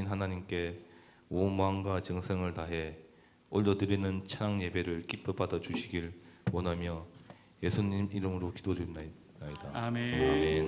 하나님께 온 마음과 정성을 다해 올려드리는 찬양 예배를 기뻐 받아 주시길 원하며 예수님 이름으로 기도드립니다. 아멘.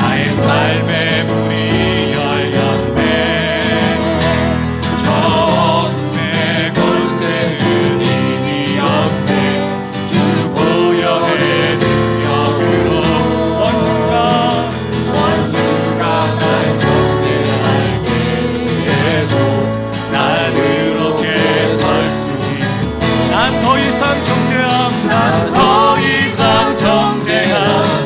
나의 삶의 문이 열렸네. 저 어둠의 권세는 이미 없네. 주 보혈의 능력으로 원수가 날 정죄하게 해도 난 그렇게 설 수 있네. 난 더 이상 정죄함, 난 더 이상 정죄함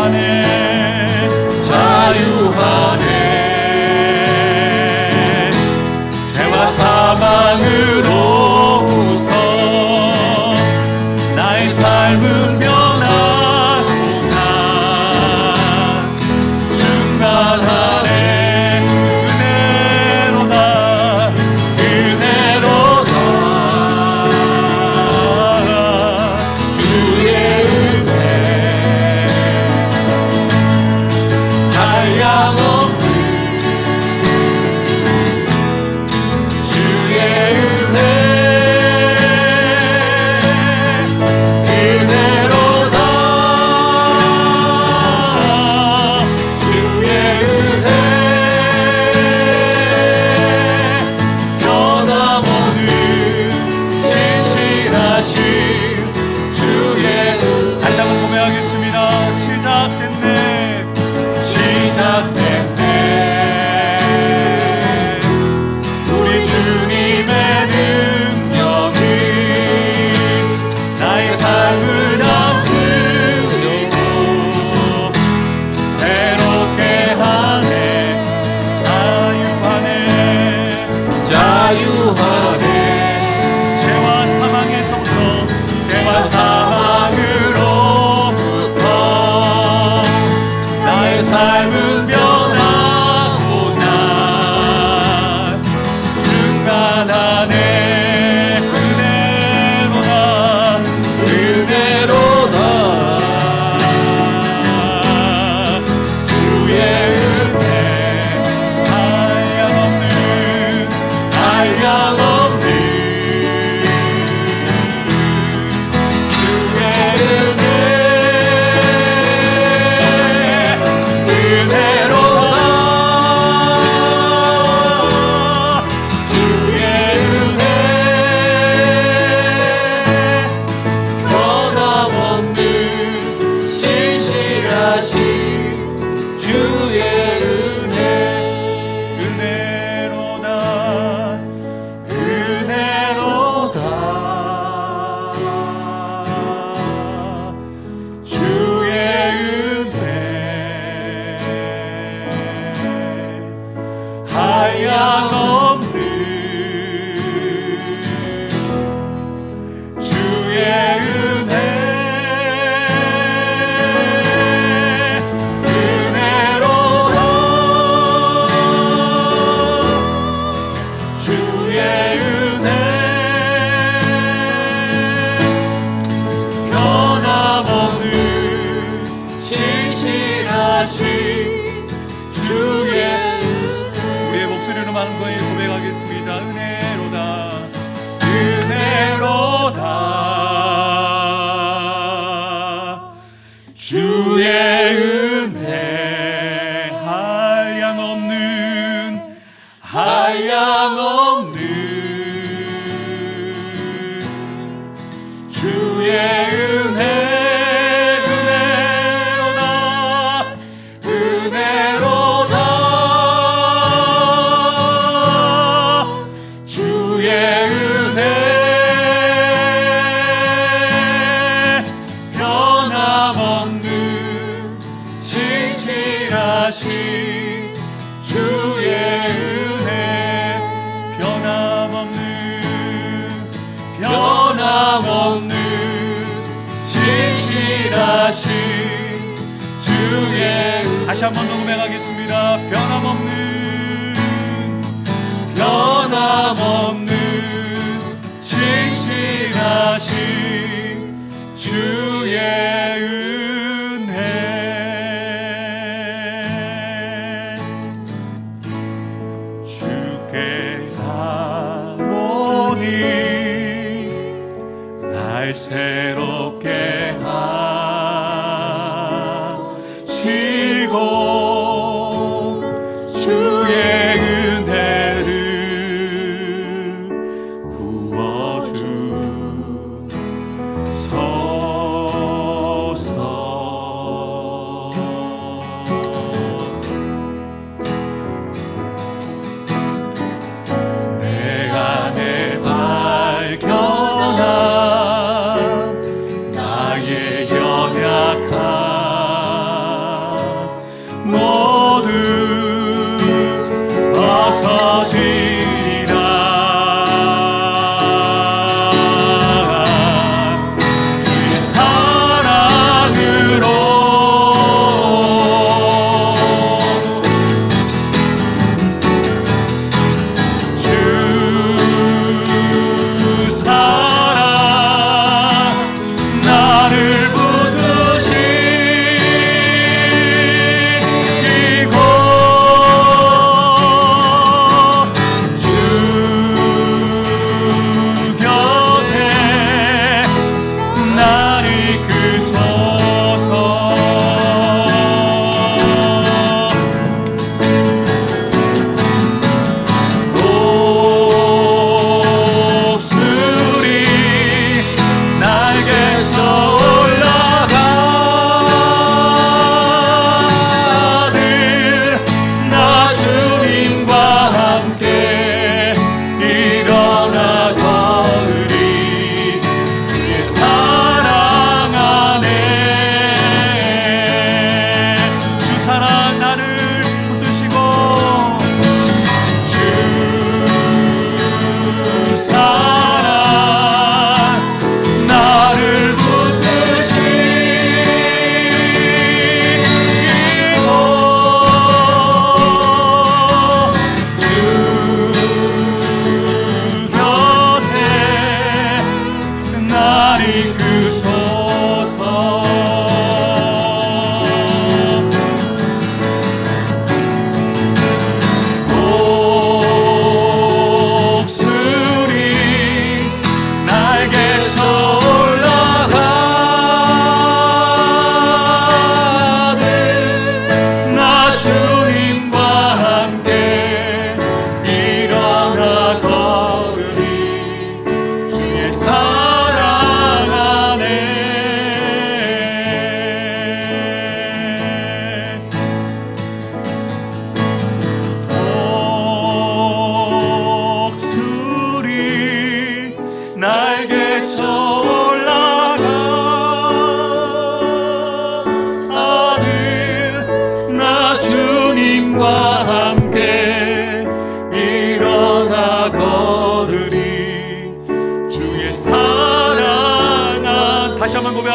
자유하네 자유하네 죄와 사망으로부터 나의 삶은 변하구나 충만하네 은혜로다 은혜로다 주의 은혜 한량없는 주의 은혜 은혜로다 주의 은혜 변함없는 신실하신 주의 은혜 다시 한번 고백하겠습니다. 시작됐네 시작됐네 우리 주님의 능력이 나의 삶을 다스리고 새롭게 하네 자유하네 자유하네 죄와 사망에서부터 죄와 사망으로부터 나의 삶은 변하구나 충만하네 은혜로다 은혜로다 주의 은혜 한량없는 한량없는 주의 은혜 은혜로다 주의 은혜 변함없는 신실하신 주의 은혜 은혜로다 은혜로다 주의 은혜 한량없는 주의 은혜 은혜로다 주의 은혜 변함없는 신실하신 주의 우리의 목소리로 많은 거에 고백하겠습니다. 은혜로다 은혜로다 주의 은혜 한량없는 한량없는 주의 은혜 은혜로다 은혜로다 주의 은혜 변함없는 신실하신 주의 은혜 변함없는 신실하신 주의 다시 한 번 더 고백하겠습니다. 변함없는 신실하신 주의 은혜 주께 가오니 날 새롭게 하시고 주의 은혜를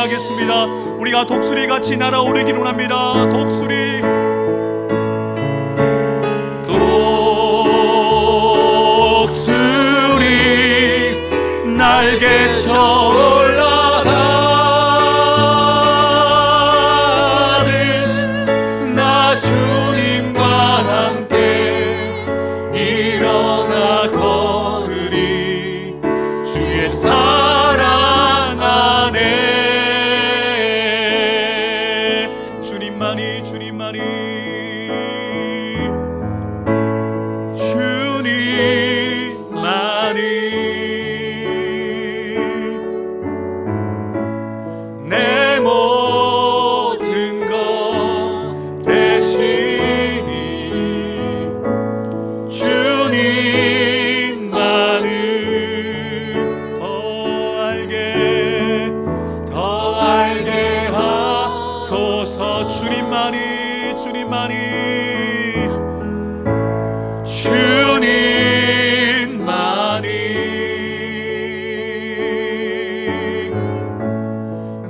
고백하겠습니다. 우리가 독수리 같이 날아오르기를 원합니다. 독수리 날개쳐 올라가는 나 주님과 함께 일어나 걸으리 주의 사랑 안에 주님만이 주님만이 내 모든 것 대신이 주님만을 더 알게 하소서. 주님만이 주님만이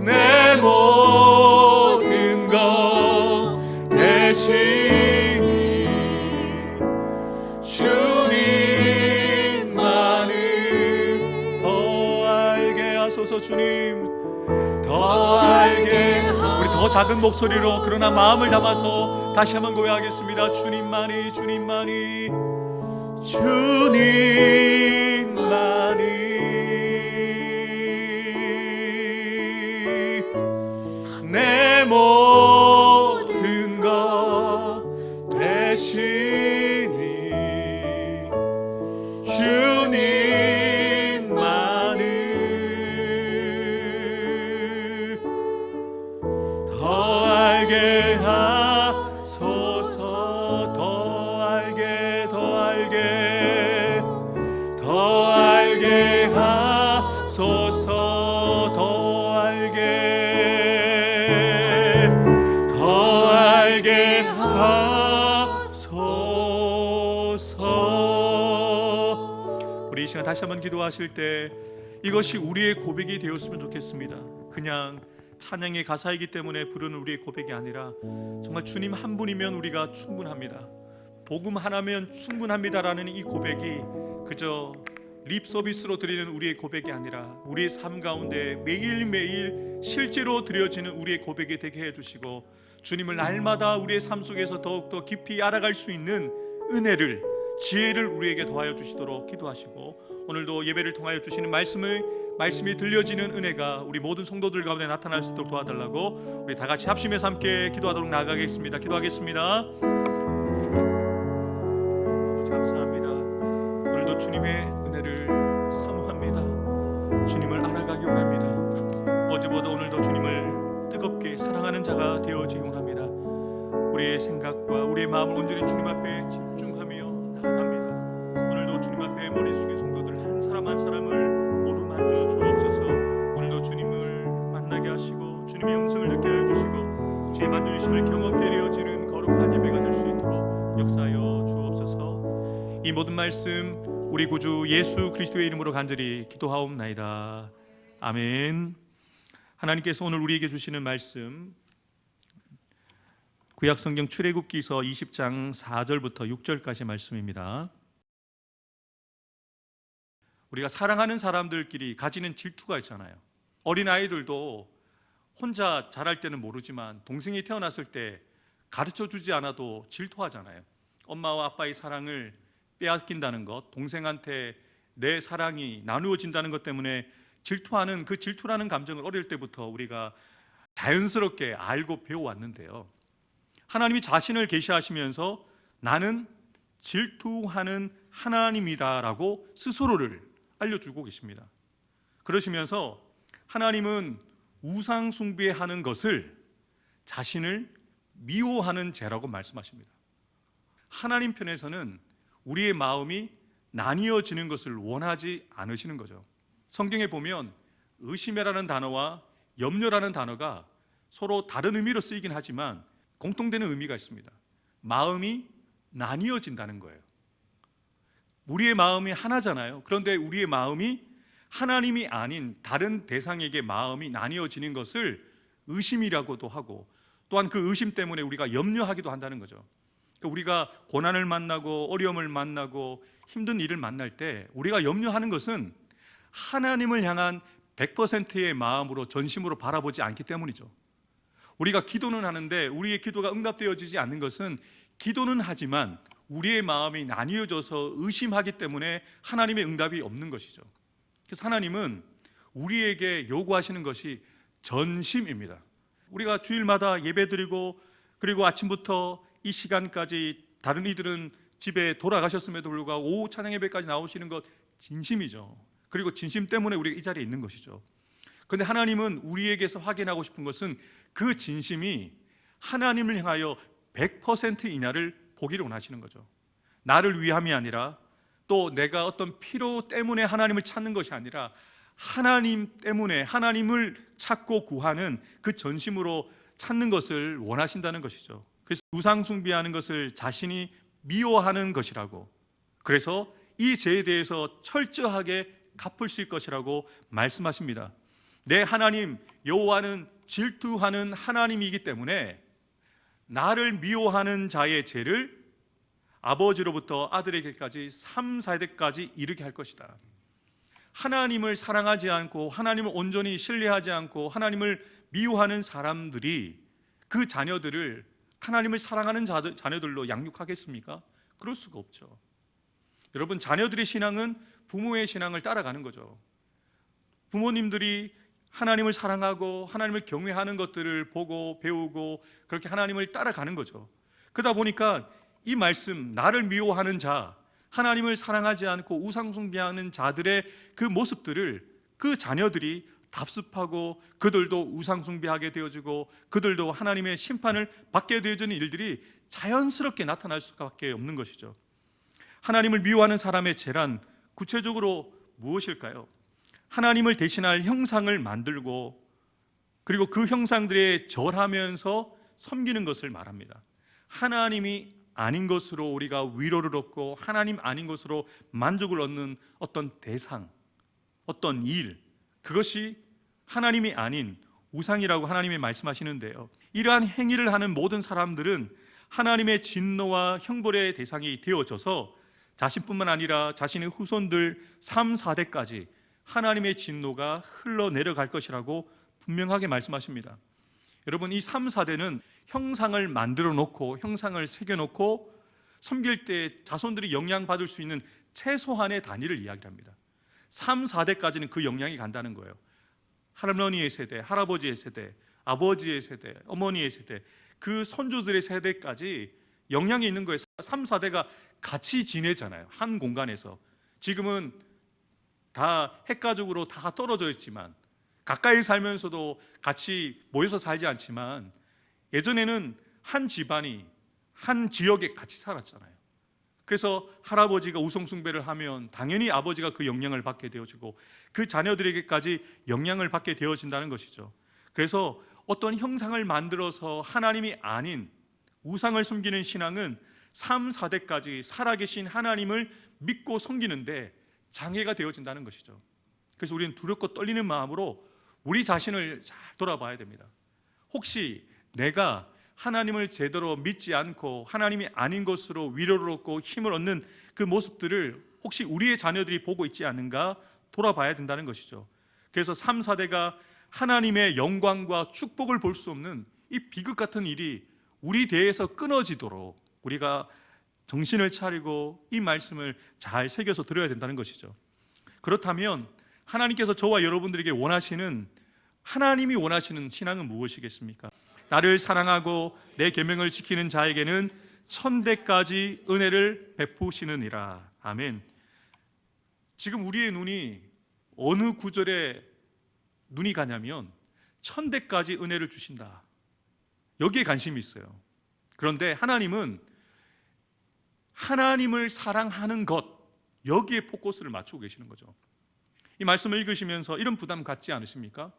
내 모든 것 대신이 주님만을 더 알게 하소서. 주님 더 알게 우리 더 작은 목소리로 그러나 마음을 담아서 다시 한번 고백하겠습니다. 주님만이 주님만이 주님만이 내 모든 것 대신이 주님만을 더 알게 하소서. 더 알게 더 알게 더 알게 하소서. 더 알게 더 알게 하소서. 우리 이 시간 다시 한번 기도하실 때 이것이 우리의 고백이 되었으면 좋겠습니다. 그냥 찬양의 가사이기 때문에 부르는 우리의 고백이 아니라 정말 주님 한 분이면 우리가 충분합니다. 복음 하나면 충분합니다라는 이 고백이 그저 립 서비스로 드리는 우리의 고백이 아니라 우리의 삶 가운데 매일매일 실제로 드려지는 우리의 고백이 되게 해주시고 주님을 날마다 우리의 삶 속에서 더욱더 깊이 알아갈 수 있는 은혜를 지혜를 우리에게 더하여 주시도록 기도하시고 오늘도 예배를 통하여 주시는 말씀이 들려지는 은혜가 우리 모든 성도들 가운데 나타날 수 있도록 도와달라고 우리 다 같이 합심해서 함께 기도하도록 나아가겠습니다. 기도하겠습니다. 감사합니다. 오늘도 주님의 은혜를 사모합니다. 주님을 알아가기 원합니다. 어제보다 오늘도 주님을 뜨겁게 사랑하는 자가 되어지기 원합니다. 우리의 생각과 우리의 마음을 온전히 주님 앞에 집중하며 나아갑니다. 오늘도 주님 앞에 머리 숙인 성도들 한 사람 한 사람을 오르만져 주옵소서. 오늘도 주님을 만나게 하시고 주님의 영성을 느끼게 해주시고 주의 만져주심을 경험하게 되어지는 거룩한 예배가 될 수 있도록 역사하여 주옵소서. 이 모든 말씀 우리 구주 예수 그리스도의 이름으로 간절히 기도하옵나이다. 아멘. 하나님께서 오늘 우리에게 주시는 말씀 구약성경 출애굽기서 20장 4절부터 6절까지 말씀입니다. 우리가 사랑하는 사람들끼리 가지는 질투가 있잖아요. 어린아이들도 혼자 자랄 때는 모르지만 동생이 태어났을 때 가르쳐주지 않아도 질투하잖아요. 엄마와 아빠의 사랑을 빼앗긴다는 것, 동생한테 내 사랑이 나누어진다는 것 때문에 질투하는 그 질투라는 감정을 어릴 때부터 우리가 자연스럽게 알고 배워왔는데요. 하나님이 자신을 계시하시면서 나는 질투하는 하나님이다라고 스스로를 알려주고 계십니다. 그러시면서 하나님은 우상 숭배하는 것을 자신을 미워하는 죄라고 말씀하십니다. 하나님 편에서는 우리의 마음이 나뉘어지는 것을 원하지 않으시는 거죠. 성경에 보면 의심이라는 단어와 염려라는 단어가 서로 다른 의미로 쓰이긴 하지만 공통되는 의미가 있습니다. 마음이 나뉘어진다는 거예요. 우리의 마음이 하나잖아요. 그런데 우리의 마음이 하나님이 아닌 다른 대상에게 마음이 나뉘어지는 것을 의심이라고도 하고, 또한 그 의심 때문에 우리가 염려하기도 한다는 거죠. 그러니까 우리가 고난을 만나고 어려움을 만나고 힘든 일을 만날 때 우리가 염려하는 것은 하나님을 향한 100%의 마음으로 전심으로 바라보지 않기 때문이죠. 우리가 기도는 하는데 우리의 기도가 응답되어지지 않는 것은 기도는 하지만 우리의 마음이 나뉘어져서 의심하기 때문에 하나님의 응답이 없는 것이죠. 그래서 하나님은 우리에게 요구하시는 것이 전심입니다. 우리가 주일마다 예배드리고 그리고 아침부터 이 시간까지 다른 이들은 집에 돌아가셨음에도 불구하고 오후 찬양 예배까지 나오시는 것 진심이죠. 그리고 진심 때문에 우리가 이 자리에 있는 것이죠. 그런데 하나님은 우리에게서 확인하고 싶은 것은 그 진심이 하나님을 향하여 100% 이냐를 보기를 원하시는 거죠. 나를 위함이 아니라 또 내가 어떤 필요 때문에 하나님을 찾는 것이 아니라 하나님 때문에 하나님을 찾고 구하는 그 전심으로 찾는 것을 원하신다는 것이죠. 그래서 우상 숭배하는 것을 자신이 미워하는 것이라고, 그래서 이 죄에 대해서 철저하게 갚으실 것이라고 말씀하십니다. 내 하나님 여호와는 질투하는 하나님이기 때문에 나를 미워하는 자의 죄를 아버지로부터 아들에게까지 3, 4대까지 이르게 할 것이다. 하나님을 사랑하지 않고 하나님을 온전히 신뢰하지 않고 하나님을 미워하는 사람들이 그 자녀들을 하나님을 사랑하는 자녀들로 양육하겠습니까? 그럴 수가 없죠. 여러분, 자녀들의 신앙은 부모의 신앙을 따라가는 거죠. 부모님들이 하나님을 사랑하고 하나님을 경외하는 것들을 보고 배우고 그렇게 하나님을 따라가는 거죠. 그러다 보니까 이 말씀, 나를 미워하는 자, 하나님을 사랑하지 않고 우상 숭배하는 자들의 그 모습들을 그 자녀들이 답습하고 그들도 우상 숭배하게 되어지고 그들도 하나님의 심판을 받게 되어지는 일들이 자연스럽게 나타날 수밖에 없는 것이죠. 하나님을 미워하는 사람의 죄란 구체적으로 무엇일까요? 하나님을 대신할 형상을 만들고 그리고 그 형상들에 절하면서 섬기는 것을 말합니다. 하나님이 아닌 것으로 우리가 위로를 얻고 하나님 아닌 것으로 만족을 얻는 어떤 대상, 어떤 일, 그것이 하나님이 아닌 우상이라고 하나님이 말씀하시는데요, 이러한 행위를 하는 모든 사람들은 하나님의 진노와 형벌의 대상이 되어져서 자신뿐만 아니라 자신의 후손들 3, 4대까지 하나님의 진노가 흘러내려갈 것이라고 분명하게 말씀하십니다. 여러분, 이 3, 4대는 형상을 만들어 놓고 형상을 새겨 놓고 섬길 때 자손들이 영향받을 수 있는 최소한의 단위를 이야기합니다. 3, 4대까지는 그 영향이 간다는 거예요. 할머니의 세대, 할아버지의 세대, 아버지의 세대, 어머니의 세대, 그 손주들의 세대까지 영향이 있는 거예요. 3, 4대가 같이 지내잖아요. 한 공간에서. 지금은 다 핵가족으로 다 떨어져 있지만, 가까이 살면서도 같이 모여서 살지 않지만, 예전에는 한 집안이 한 지역에 같이 살았잖아요. 그래서 할아버지가 우상 숭배를 하면 당연히 아버지가 그 영향을 받게 되어지고 그 자녀들에게까지 영향을 받게 되어진다는 것이죠. 그래서 어떤 형상을 만들어서 하나님이 아닌 우상을 섬기는 신앙은 3, 4대까지 살아계신 하나님을 믿고 섬기는데 장애가 되어진다는 것이죠. 그래서 우리는 두렵고 떨리는 마음으로 우리 자신을 잘 돌아봐야 됩니다. 혹시 내가 하나님을 제대로 믿지 않고 하나님이 아닌 것으로 위로를 얻고 힘을 얻는 그 모습들을 혹시 우리의 자녀들이 보고 있지 않는가 돌아봐야 된다는 것이죠. 그래서 3, 4대가 하나님의 영광과 축복을 볼 수 없는 이 비극 같은 일이 우리 대에서 끊어지도록 우리가 정신을 차리고 이 말씀을 잘 새겨서 들어야 된다는 것이죠. 그렇다면 하나님께서 저와 여러분들에게 원하시는, 하나님이 원하시는 신앙은 무엇이겠습니까? 나를 사랑하고 내 계명을 지키는 자에게는 천대까지 은혜를 베푸시느니라. 아멘. 지금 우리의 눈이 어느 구절에 눈이 가냐면 천대까지 은혜를 주신다, 여기에 관심이 있어요. 그런데 하나님은 하나님을 사랑하는 것, 여기에 포커스를 맞추고 계시는 거죠. 이 말씀을 읽으시면서 이런 부담 갖지 않으십니까?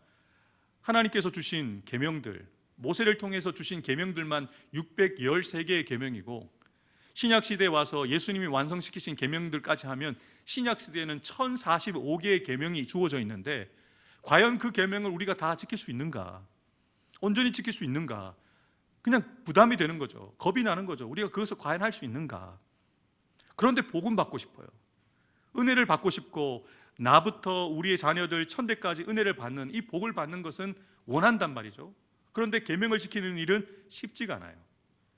하나님께서 주신 계명들, 모세를 통해서 주신 계명들만 613개의 계명이고 신약 시대에 와서 예수님이 완성시키신 계명들까지 하면 신약 시대에는 1045개의 계명이 주어져 있는데 과연 그 계명을 우리가 다 지킬 수 있는가? 온전히 지킬 수 있는가? 그냥 부담이 되는 거죠. 겁이 나는 거죠. 우리가 그것을 과연 할 수 있는가? 그런데 복음 받고 싶어요. 은혜를 받고 싶고 나부터 우리의 자녀들 천대까지 은혜를 받는 이 복을 받는 것은 원한단 말이죠. 그런데 계명을 지키는 일은 쉽지가 않아요.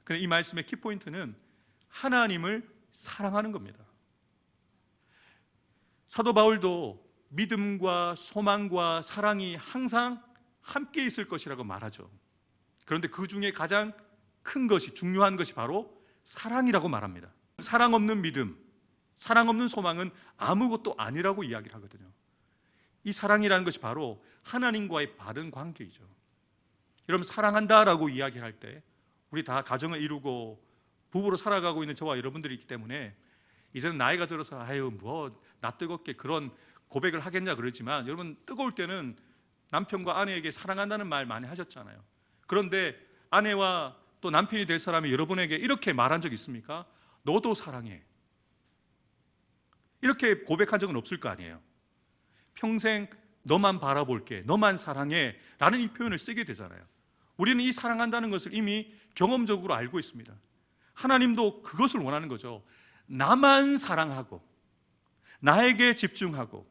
그런데 이 말씀의 키포인트는 하나님을 사랑하는 겁니다. 사도 바울도 믿음과 소망과 사랑이 항상 함께 있을 것이라고 말하죠. 그런데 그 중에 가장 큰 것이, 중요한 것이 바로 사랑이라고 말합니다. 사랑 없는 믿음, 사랑 없는 소망은 아무것도 아니라고 이야기를 하거든요. 이 사랑이라는 것이 바로 하나님과의 바른 관계이죠. 여러분, 사랑한다라고 이야기를 할 때 우리 다 가정을 이루고 부부로 살아가고 있는 저와 여러분들이 있기 때문에 이제는 나이가 들어서 아유 뭐 낯뜨겁게 그런 고백을 하겠냐 그러지만, 여러분 뜨거울 때는 남편과 아내에게 사랑한다는 말 많이 하셨잖아요. 그런데 아내와 또 남편이 될 사람이 여러분에게 이렇게 말한 적 있습니까? 너도 사랑해. 이렇게 고백한 적은 없을 거 아니에요. 평생 너만 바라볼게, 너만 사랑해 라는 이 표현을 쓰게 되잖아요. 우리는 이 사랑한다는 것을 이미 경험적으로 알고 있습니다. 하나님도 그것을 원하는 거죠. 나만 사랑하고 나에게 집중하고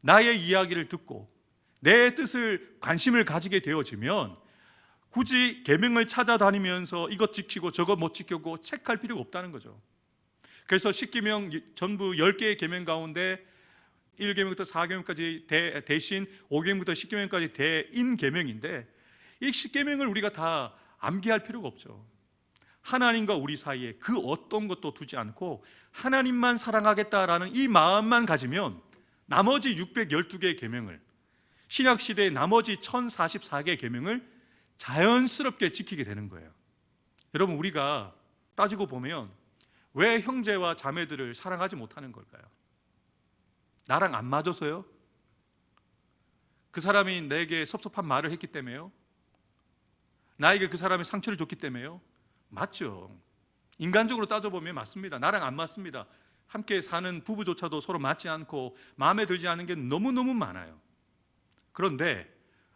나의 이야기를 듣고 내 뜻을 관심을 가지게 되어지면 굳이 계명을 찾아다니면서 이것 지키고 저것 못 지키고 체크할 필요가 없다는 거죠. 그래서 10계명 전부 10개의 계명 가운데 1계명부터 4계명까지 대신 5계명부터 10계명까지 대인 계명인데, 이 10계명을 우리가 다 암기할 필요가 없죠. 하나님과 우리 사이에 그 어떤 것도 두지 않고 하나님만 사랑하겠다라는 이 마음만 가지면 나머지 612개의 계명을, 신약시대의 나머지 1044개의 계명을 자연스럽게 지키게 되는 거예요. 여러분, 우리가 따지고 보면 왜 형제와 자매들을 사랑하지 못하는 걸까요? 나랑 안 맞아서요? 그 사람이 내게 섭섭한 말을 했기 때문에요? 나에게 그 사람이 상처를 줬기 때문에요? 맞죠. 인간적으로 따져보면 맞습니다. 나랑 안 맞습니다. 함께 사는 부부조차도 서로 맞지 않고 마음에 들지 않은 게 너무너무 많아요. 그런데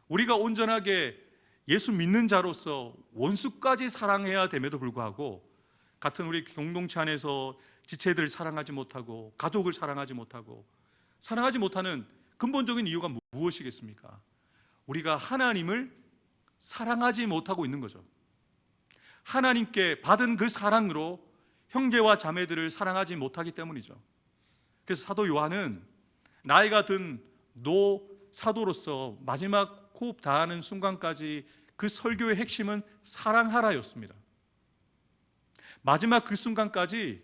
우리가 온전하게 예수 믿는 자로서 원수까지 사랑해야 됨에도 불구하고 같은 우리 공동체 안에서 지체들을 사랑하지 못하고 가족을 사랑하지 못하고 사랑하지 못하는 근본적인 이유가 무엇이겠습니까? 우리가 하나님을 사랑하지 못하고 있는 거죠. 하나님께 받은 그 사랑으로 형제와 자매들을 사랑하지 못하기 때문이죠. 그래서 사도 요한은 나이가 든 노 사도로서 마지막 호흡 다하는 순간까지 그 설교의 핵심은 사랑하라였습니다. 마지막 그 순간까지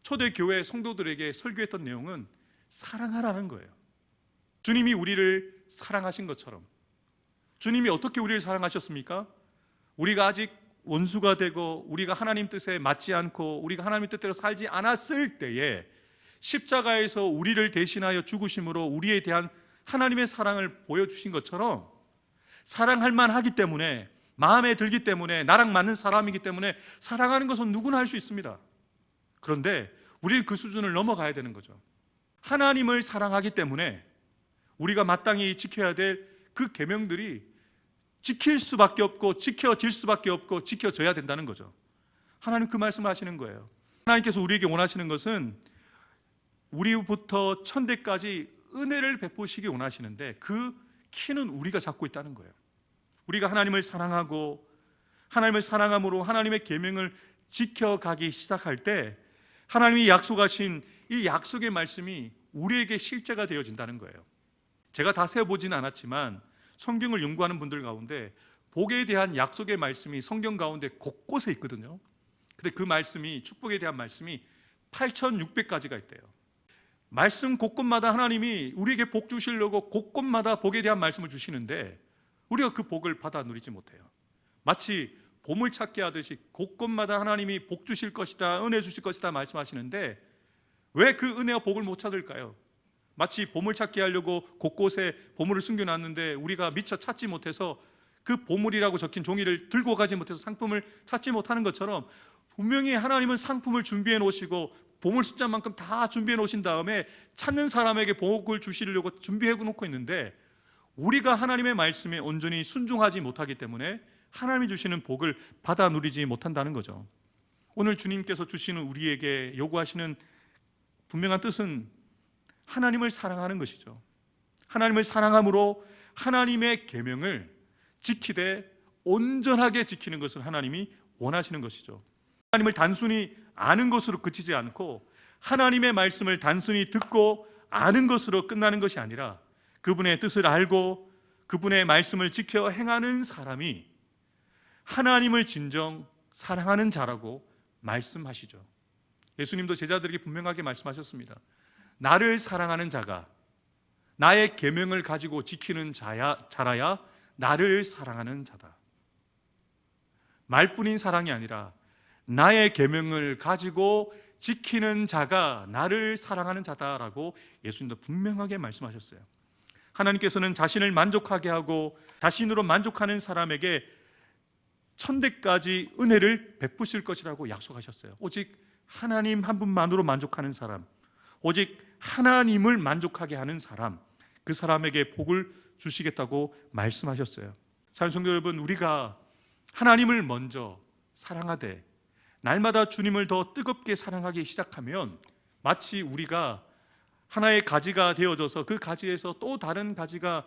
초대교회 성도들에게 설교했던 내용은 사랑하라는 거예요. 주님이 우리를 사랑하신 것처럼. 주님이 어떻게 우리를 사랑하셨습니까? 우리가 아직 원수가 되고 우리가 하나님 뜻에 맞지 않고 우리가 하나님 뜻대로 살지 않았을 때에 십자가에서 우리를 대신하여 죽으심으로 우리에 대한 하나님의 사랑을 보여주신 것처럼, 사랑할 만하기 때문에, 마음에 들기 때문에, 나랑 맞는 사람이기 때문에 사랑하는 것은 누구나 할 수 있습니다. 그런데 우리는 그 수준을 넘어가야 되는 거죠. 하나님을 사랑하기 때문에 우리가 마땅히 지켜야 될 그 계명들이 지킬 수밖에 없고 지켜질 수밖에 없고 지켜져야 된다는 거죠. 하나님 그 말씀을 하시는 거예요. 하나님께서 우리에게 원하시는 것은 우리부터 천대까지 은혜를 베푸시기 원하시는데 그 키는 우리가 잡고 있다는 거예요. 우리가 하나님을 사랑하고 하나님을 사랑함으로 하나님의 계명을 지켜가기 시작할 때 하나님이 약속하신 이 약속의 말씀이 우리에게 실제가 되어진다는 거예요. 제가 다 세어보지는 않았지만 성경을 연구하는 분들 가운데 복에 대한 약속의 말씀이 성경 가운데 곳곳에 있거든요. 근데 그 말씀이, 축복에 대한 말씀이 8,600가지가 있대요. 말씀 곳곳마다 하나님이 우리에게 복 주시려고 곳곳마다 복에 대한 말씀을 주시는데 우리가 그 복을 받아 누리지 못해요. 마치 보물찾기 하듯이 곳곳마다 하나님이 복 주실 것이다, 은혜 주실 것이다 말씀하시는데 왜 그 은혜와 복을 못 찾을까요? 마치 보물찾기 하려고 곳곳에 보물을 숨겨놨는데 우리가 미처 찾지 못해서 그 보물이라고 적힌 종이를 들고 가지 못해서 상품을 찾지 못하는 것처럼 분명히 하나님은 상품을 준비해 놓으시고 보물 숫자만큼 다 준비해 놓으신 다음에 찾는 사람에게 복을 주시려고 준비해 놓고 있는데, 우리가 하나님의 말씀에 온전히 순종하지 못하기 때문에 하나님이 주시는 복을 받아 누리지 못한다는 거죠. 오늘 주님께서 주시는 우리에게 요구하시는 분명한 뜻은 하나님을 사랑하는 것이죠. 하나님을 사랑함으로 하나님의 계명을 지키되 온전하게 지키는 것을 하나님이 원하시는 것이죠. 하나님을 단순히 아는 것으로 그치지 않고 하나님의 말씀을 단순히 듣고 아는 것으로 끝나는 것이 아니라 그분의 뜻을 알고 그분의 말씀을 지켜 행하는 사람이 하나님을 진정 사랑하는 자라고 말씀하시죠. 예수님도 제자들에게 분명하게 말씀하셨습니다. 나를 사랑하는 자가 나의 계명을 가지고 지키는 자라야 나를 사랑하는 자다. 말뿐인 사랑이 아니라 나의 계명을 가지고 지키는 자가 나를 사랑하는 자다라고 예수님도 분명하게 말씀하셨어요. 하나님께서는 자신을 만족하게 하고 자신으로 만족하는 사람에게 천대까지 은혜를 베푸실 것이라고 약속하셨어요. 오직 하나님 한 분만으로 만족하는 사람, 오직 하나님을 만족하게 하는 사람, 그 사람에게 복을 주시겠다고 말씀하셨어요. 사랑하는 성도 여러분, 우리가 하나님을 먼저 사랑하되 날마다 주님을 더 뜨겁게 사랑하기 시작하면 마치 우리가 하나의 가지가 되어져서 그 가지에서 또 다른 가지가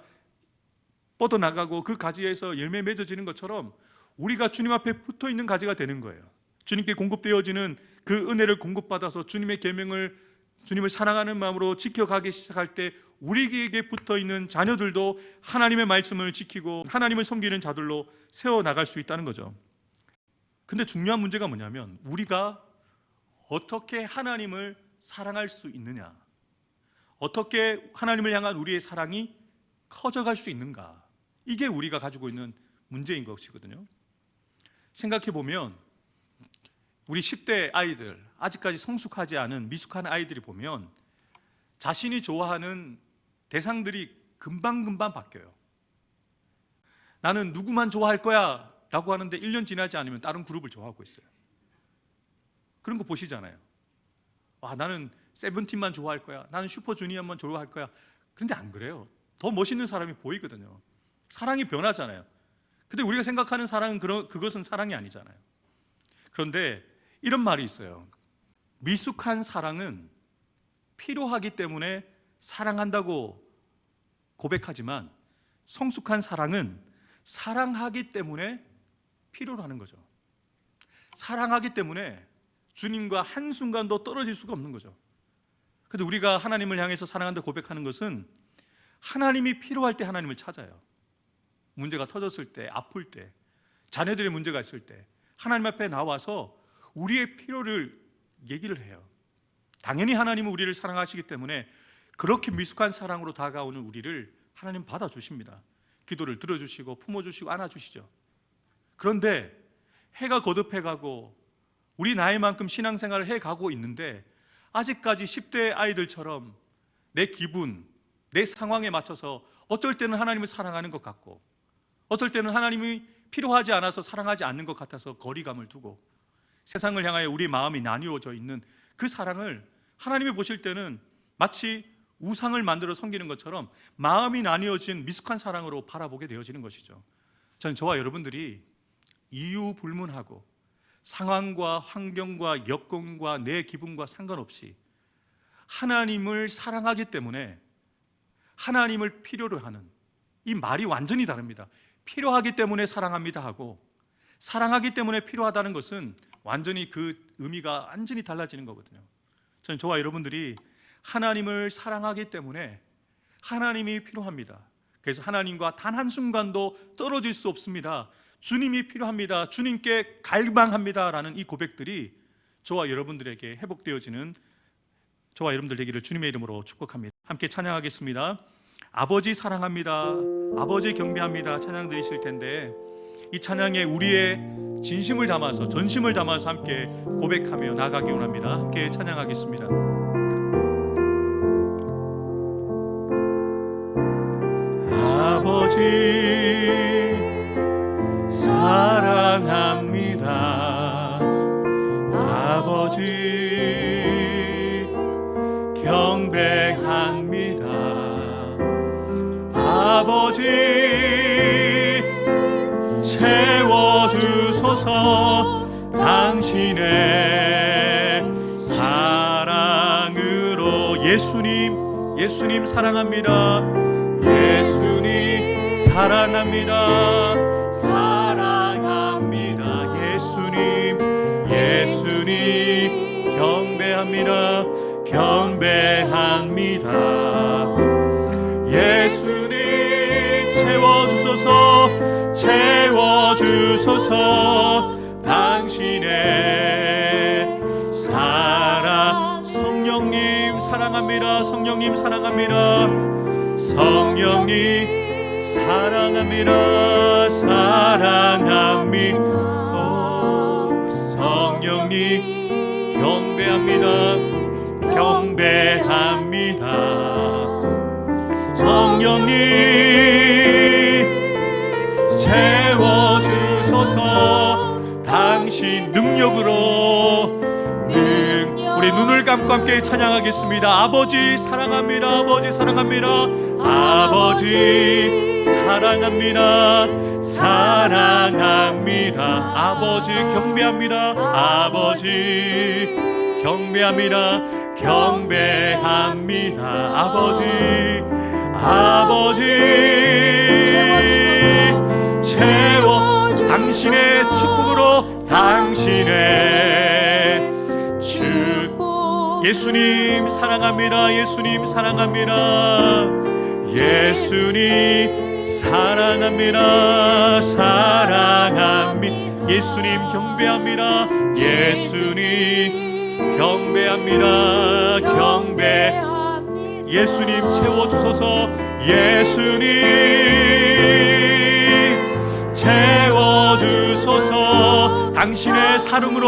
뻗어나가고 그 가지에서 열매 맺어지는 것처럼 우리가 주님 앞에 붙어 있는 가지가 되는 거예요. 주님께 공급되어지는 그 은혜를 공급받아서 주님의 계명을, 주님을 사랑하는 마음으로 지켜가기 시작할 때 우리에게 붙어 있는 자녀들도 하나님의 말씀을 지키고 하나님을 섬기는 자들로 세워나갈 수 있다는 거죠. 근데 중요한 문제가 뭐냐면 우리가 어떻게 하나님을 사랑할 수 있느냐, 어떻게 하나님을 향한 우리의 사랑이 커져갈 수 있는가, 이게 우리가 가지고 있는 문제인 것이거든요. 생각해 보면 우리 10대 아이들, 아직까지 성숙하지 않은 미숙한 아이들이 보면 자신이 좋아하는 대상들이 금방금방 바뀌어요. 나는 누구만 좋아할 거야 라고 하는데 1년 지나지 않으면 다른 그룹을 좋아하고 있어요. 그런 거 보시잖아요. 나는 세븐틴만 좋아할 거야, 나는 슈퍼주니어만 좋아할 거야. 그런데 안 그래요. 더 멋있는 사람이 보이거든요. 사랑이 변하잖아요. 근데 우리가 생각하는 사랑은 그것은 사랑이 아니잖아요. 그런데 이런 말이 있어요. 미숙한 사랑은 필요하기 때문에 사랑한다고 고백하지만 성숙한 사랑은 사랑하기 때문에 필요로 하는 거죠. 사랑하기 때문에 주님과 한순간도 떨어질 수가 없는 거죠. 근데 우리가 하나님을 향해서 사랑한다 고백하는 것은 하나님이 필요할 때 하나님을 찾아요. 문제가 터졌을 때, 아플 때, 자녀들의 문제가 있을 때 하나님 앞에 나와서 우리의 필요를 얘기를 해요. 당연히 하나님은 우리를 사랑하시기 때문에 그렇게 미숙한 사랑으로 다가오는 우리를 하나님 받아주십니다. 기도를 들어주시고 품어주시고 안아주시죠. 그런데 해가 거듭해가고 우리 나이만큼 신앙생활을 해가고 있는데 아직까지 10대 아이들처럼 내 기분, 내 상황에 맞춰서 어떨 때는 하나님을 사랑하는 것 같고 어떨 때는 하나님이 필요하지 않아서 사랑하지 않는 것 같아서 거리감을 두고 세상을 향하여 우리 마음이 나뉘어져 있는 그 사랑을 하나님이 보실 때는 마치 우상을 만들어 섬기는 것처럼 마음이 나뉘어진 미숙한 사랑으로 바라보게 되어지는 것이죠. 저는 저와 여러분들이 이유 불문하고 상황과 환경과 여건과 내 기분과 상관없이 하나님을 사랑하기 때문에 하나님을 필요로 하는, 이 말이 완전히 다릅니다. 필요하기 때문에 사랑합니다 하고 사랑하기 때문에 필요하다는 것은 완전히 그 의미가 완전히 달라지는 거거든요. 저는 저와 여러분들이 하나님을 사랑하기 때문에 하나님이 필요합니다. 그래서 하나님과 단 한순간도 떨어질 수 없습니다. 주님이 필요합니다. 주님께 갈망합니다 라는 이 고백들이 저와 여러분들에게 회복되어지는 저와 여러분들 되기를 주님의 이름으로 축복합니다. 함께 찬양하겠습니다. 아버지 사랑합니다, 아버지 경배합니다 찬양 드리실 텐데 이 찬양에 우리의 진심을 담아서 전심을 담아서 함께 고백하며 나가기 원합니다. 함께 찬양하겠습니다. 아버지 사랑합니다. 아버지 경배합니다. 아버지 채워주소서. 당신의 사랑으로. 예수님 사랑합니다. 예수님 사랑합니다. 사랑합니다. 예수님 경배합니다. 경배합니다. 예수님 채워주소서. 채워주소서. 당신의 사랑. 성령님 사랑합니다. 성령님 사랑합니다. 성령님 사랑합니다. 사랑합니다. 성령님 경배합니다. 경배합니다. 성령님 채워주소서. 당신 능력으로. 우리 눈을 감고 함께 찬양하겠습니다. 아버지 사랑합니다. 아버지 사랑합니다. 아버지 사랑합니다. 사랑합니다. 아버지 경배합니다. 아버지 경배합니다. 경배합니다. 아버지 채워. 당신의 축복으로. 당신의 축복. 예수님 사랑합니다. 예수님 사랑합니다. 예수님 사랑합니다. 사랑합니다. 예수님 경배합니다. 예수님 경배합니다. 경배. 예수님 채워주소서. 예수님 채워주소서. 당신의 사랑으로.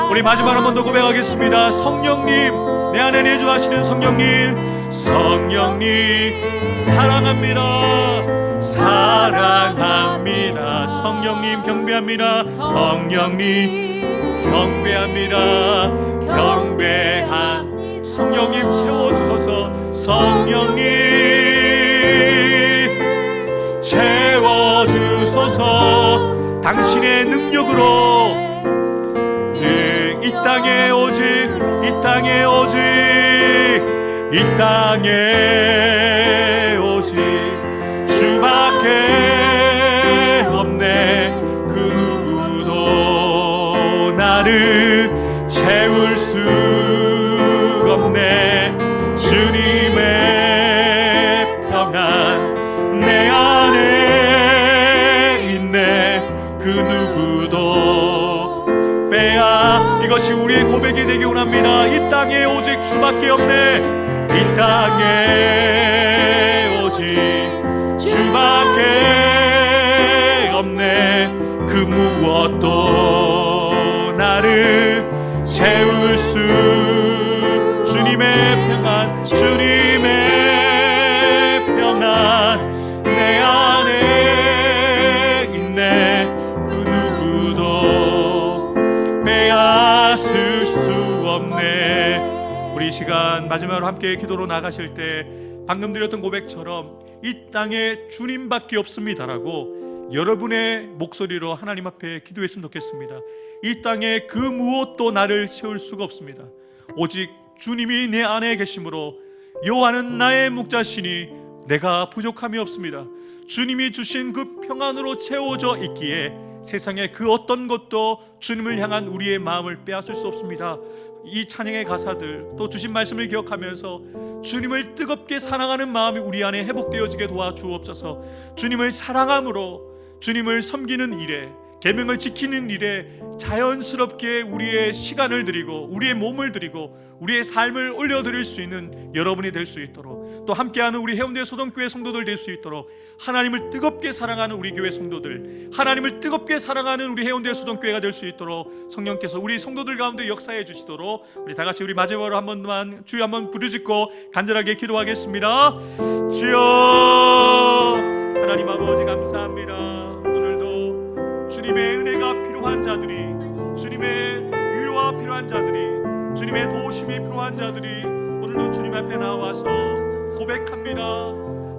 우리 마지막 한 번 더 고백하겠습니다. 성령님, 내 안에 내주하시는 성령님, 성령님 사랑합니다. 사랑합니다. 성령님 경배합니다. 성령님 경배합니다. 경배한 성령님 채워주소서. 성령님 채워주소서. 당신의 능력으로. 이 땅에 오직, 이 땅에 오직, 이 땅에 오직 주밖에 없네. 그 누구도 나를 채울 수 없네. 주님의 평안 내 안에 있네. 그 누구도 빼앗. 이것이 우리의 고백이 되기 원합니다. 이 땅에 오직 주밖에 없네. 이 땅에 오직 주밖에 없네. 그 무엇도 나를 채울 수. 주님의 평안, 주님의 평안 내 안에 있네. 그 누구도 빼앗을 수 없네. 우리 이 시간 마지막으로 함께 기도로 나가실 때 방금 드렸던 고백처럼 이 땅에 주님밖에 없습니다라고 여러분의 목소리로 하나님 앞에 기도했으면 좋겠습니다. 이 땅에 그 무엇도 나를 채울 수가 없습니다. 오직 주님이 내 안에 계심으로 여호와는 나의 목자시니 내가 부족함이 없습니다. 주님이 주신 그 평안으로 채워져 있기에 세상의 그 어떤 것도 주님을 향한 우리의 마음을 빼앗을 수 없습니다. 이 찬양의 가사들 또 주신 말씀을 기억하면서 주님을 뜨겁게 사랑하는 마음이 우리 안에 회복되어지게 도와주옵소서. 주님을 사랑함으로 주님을 섬기는 일에, 계명을 지키는 일에 자연스럽게 우리의 시간을 드리고 우리의 몸을 드리고 우리의 삶을 올려드릴 수 있는 여러분이 될 수 있도록, 또 함께하는 우리 해운대 소동교회 성도들 될 수 있도록, 하나님을 뜨겁게 사랑하는 우리 교회 성도들, 하나님을 뜨겁게 사랑하는 우리 해운대 소동교회가 될 수 있도록 성령께서 우리 성도들 가운데 역사해 주시도록 우리 다 같이 우리 마지막으로 한 번만 주여 한번 부르짖고 간절하게 기도하겠습니다. 주여, 하나님 아버지 감사합니다. 필요한 자들이, 주님의 위로가 필요한 자들이, 주님의 도우심이 필요한 자들이 오늘도 주님 앞에 나와서 고백합니다.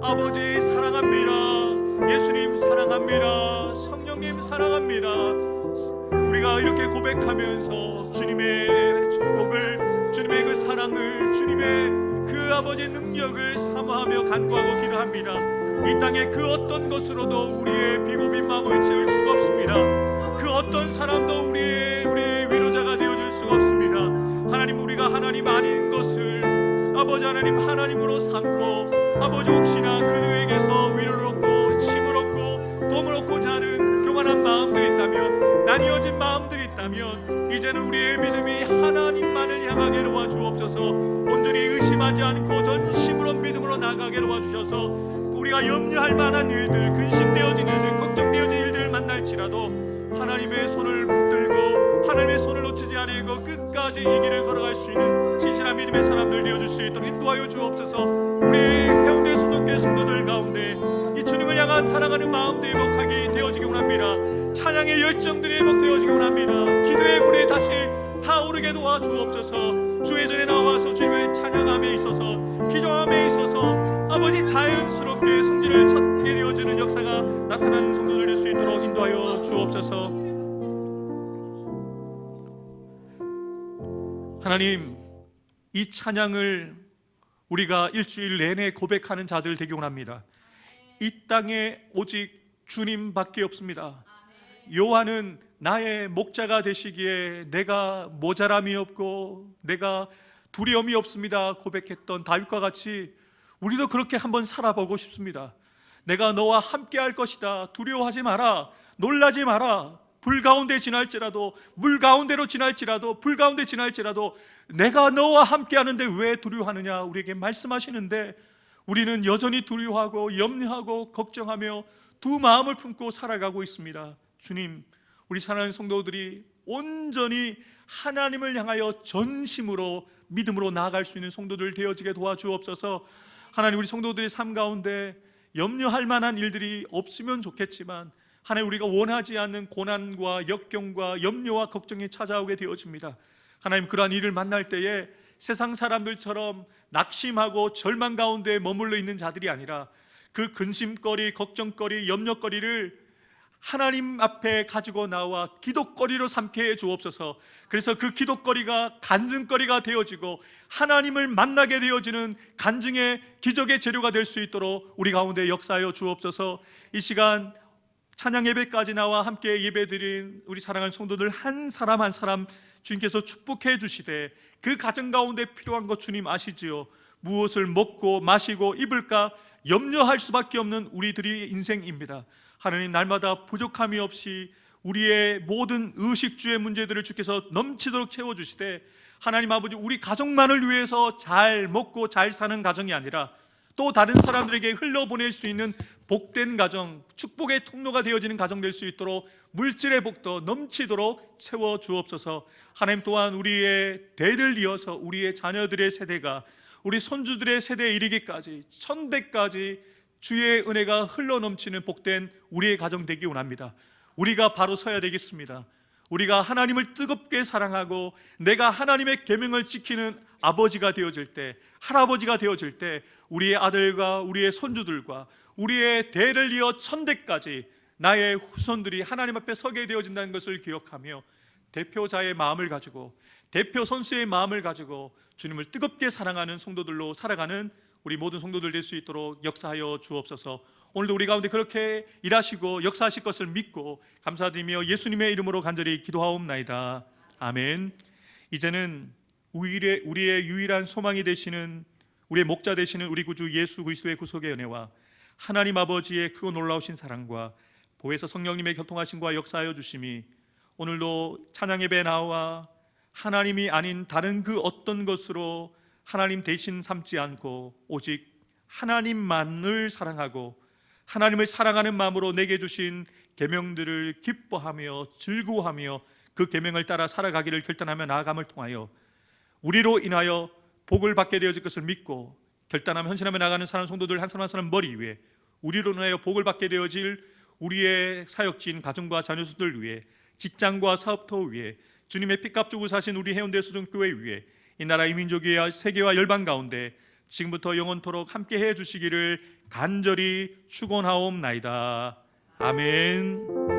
아버지 사랑합니다. 예수님 사랑합니다. 성령님 사랑합니다. 우리가 이렇게 고백하면서 주님의 축복을, 주님의 그 사랑을, 주님의 그 아버지의 능력을 사모하며 간구하고 기도합니다. 이 땅에 그 어떤 것으로도 우리의 비고빈 마음을 채울 수가 없습니다. 그 어떤 사람도 우리의 위로자가 되어줄 수가 없습니다. 하나님, 우리가 하나님 아닌 것을 아버지 하나님 하나님으로 삼고, 아버지 혹시나 그들에게서 위로를 얻고 힘을 얻고 도움을 얻고자 하는 교만한 마음들이 있다면, 나뉘어진 마음들이 있다면, 이제는 우리의 믿음이 하나님만을 향하게 도와주옵소서. 온전히 의심하지 않고 전심으로 믿음으로 나가게 도와주셔서 우리가 염려할 만한 일들, 근심되어진 일들, 걱정되어진 일들을 만날지라도 하나님의 손을 붙들고 하나님의 손을 놓치지 않고 끝까지 이 길을 걸어갈 수 있는 신실한 믿음의 사람들 되어줄 수 있도록 인도하여 주옵소서. 우리 해운대 소독교회 성도들 가운데 이 주님을 향한 사랑하는 마음들이 회복하게 되어지기 원합니다. 찬양의 열정들이 회복되어지기 원합니다. 기도의 불이 다시 타오르게 도와주옵소서. 주의 전에 나와서 주님의 찬양함에 있어서, 기도함에 있어서 아버지 자연스럽게 성질을 찾게 되어지는 역사가 나타나는 성도들 될 수 있도록 인도하여 주옵소서. 하나님, 이 찬양을 우리가 일주일 내내 고백하는 자들 되기 원합니다. 이 땅에 오직 주님밖에 없습니다. 요한은 나의 목자가 되시기에 내가 모자람이 없고 내가 두려움이 없습니다 고백했던 다윗과 같이 우리도 그렇게 한번 살아보고 싶습니다. 내가 너와 함께 할 것이다. 두려워하지 마라. 놀라지 마라. 불 가운데 지날지라도, 물 가운데로 지날지라도, 불 가운데 지날지라도 내가 너와 함께 하는데 왜 두려워하느냐 우리에게 말씀하시는데, 우리는 여전히 두려워하고 염려하고 걱정하며 두 마음을 품고 살아가고 있습니다. 주님, 우리 사랑하는 성도들이 온전히 하나님을 향하여 전심으로 믿음으로 나아갈 수 있는 성도들 되어지게 도와주옵소서. 하나님, 우리 성도들의 삶 가운데 염려할 만한 일들이 없으면 좋겠지만 하나님, 우리가 원하지 않는 고난과 역경과 염려와 걱정이 찾아오게 되어집니다. 하나님, 그러한 일을 만날 때에 세상 사람들처럼 낙심하고 절망 가운데 머물러 있는 자들이 아니라 그 근심거리, 걱정거리, 염려거리를 하나님 앞에 가지고 나와 기도거리로 삼게 해 주옵소서. 그래서 그 기도거리가 간증거리가 되어지고 하나님을 만나게 되어지는 간증의 기적의 재료가 될 수 있도록 우리 가운데 역사하여 주옵소서. 이 시간 찬양 예배까지 나와 함께 예배드린 우리 사랑하는 성도들 한 사람 한 사람 주님께서 축복해 주시되, 그 가정 가운데 필요한 것 주님 아시지요. 무엇을 먹고 마시고 입을까 염려할 수밖에 없는 우리들의 인생입니다. 하나님, 날마다 부족함이 없이 우리의 모든 의식주의 문제들을 주께서 넘치도록 채워주시되, 하나님 아버지, 우리 가족만을 위해서 잘 먹고 잘 사는 가정이 아니라 또 다른 사람들에게 흘려보낼 수 있는 복된 가정, 축복의 통로가 되어지는 가정 될 수 있도록 물질의 복도 넘치도록 채워주옵소서. 하나님, 또한 우리의 대를 이어서 우리의 자녀들의 세대가 우리 손주들의 세대에 이르기까지 천대까지 주의 은혜가 흘러넘치는 복된 우리의 가정 되기 원합니다. 우리가 바로 서야 되겠습니다. 우리가 하나님을 뜨겁게 사랑하고 내가 하나님의 계명을 지키는 아버지가 되어질 때, 할아버지가 되어질 때, 우리의 아들과 우리의 손주들과 우리의 대를 이어 천대까지 나의 후손들이 하나님 앞에 서게 되어진다는 것을 기억하며 대표자의 마음을 가지고, 대표 선수의 마음을 가지고 주님을 뜨겁게 사랑하는 성도들로 살아가는 우리 모든 성도들 될 수 있도록 역사하여 주옵소서. 오늘도 우리 가운데 그렇게 일하시고 역사하실 것을 믿고 감사드리며 예수님의 이름으로 간절히 기도하옵나이다. 아멘. 이제는 우리의 유일한 소망이 되시는, 우리의 목자 되시는 우리 구주 예수 그리스도의 구속의 은혜와 하나님 아버지의 크고 놀라우신 사랑과 보혜사 성령님의 교통하심과 역사하여 주심이 오늘도 찬양 예배에 나와 하나님이 아닌 다른 그 어떤 것으로 하나님 대신 삼지 않고 오직 하나님만을 사랑하고 하나님을 사랑하는 마음으로 내게 주신 계명들을 기뻐하며 즐거워하며 그 계명을 따라 살아가기를 결단하며 나아감을 통하여 우리로 인하여 복을 받게 되어질 것을 믿고 결단하며 헌신하며 나가는 사랑하는 성도들 한 사람 한 사람 머리 위에 우리로 인하여 복을 받게 되어질 우리의 사역진 가정과 자녀수들 위해 직장과 사업터 위에 주님의 피값 주고 사신 우리 해운대 수정교회 위에 이 나라 이 민족의 세계와 열방 가운데 지금부터 영원토록 함께해 주시기를 간절히 축원하옵나이다. 아멘.